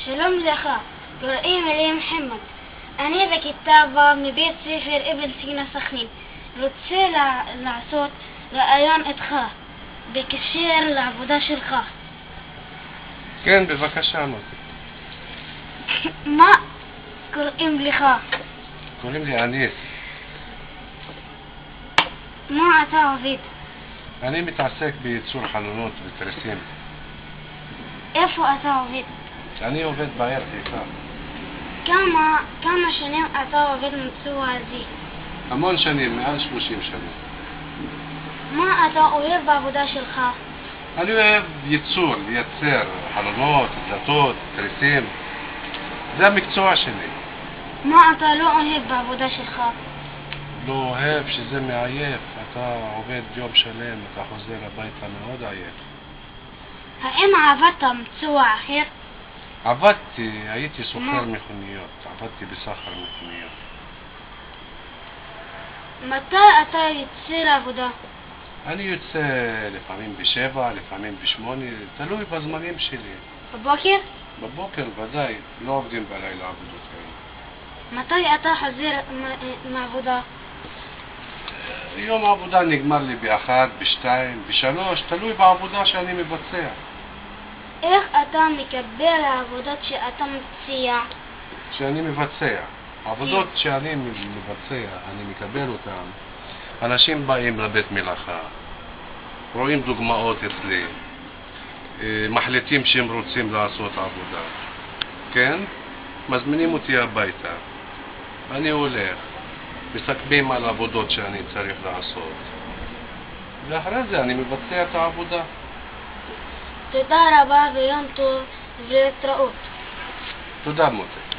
שלום לך, קוראים לי מוחמד. אני בכיתה ו' מבית ספר אבן סינא סכנין. רוצה לעשות ראיון איתך בקשר לעבודה שלך. כן, בבקשה, מוטי. מה קוראים לך? קוראים לי אניס. מה אתה עובד? אני מתעסק בייצור חלונות ותריסים. איפה אתה עובד? אני עובד בעיר חיפה. כמה שנים אתה עובד במקצוע הזה? המון שנים, מעל 30 שנים. מה אתה אוהב בעבודה שלך? אני אוהב ייצור, לייצר חלונות, דלתות, תריסים. זה המקצוע שלי. מה אתה לא אוהב בעבודה שלך? לא אוהב שזה מעייף. אתה עובד יום שלם, אתה חוזר הביתה מאוד עייף. האם עבדת במקצוע אחר? עבדתי, הייתי סוחר מכוניות. עבדתי בסחר מכוניות. מתי אתה יוצא לעבודה? אני יוצא לפעמים ב7, לפעמים ב8, תלוי בזמנים שלי. בבוקר? בבוקר ודאי, לא עובדים בלילה עבודות כאלה. מתי אתה חוזר מעבודה? יום העבודה נגמר לי ב1, ב2, ב3, תלוי בעבודה שאני מבצע. איך אתה מקבל העבודות שאתה מציע? שאני מבצע. העבודות שאני מבצע, אני מקבל אותן. אנשים באים לבית מלאכה, רואים דוגמאות אצלי, מחליטים שהם רוצים לעשות עבודה. כן? מזמינים אותי הביתה. אני הולך, מסכמים על עבודות שאני צריך לעשות. ואחרי זה אני מבצע את העבודה. תודה רבה ויום טוב ולהתראות. תודה מוטי.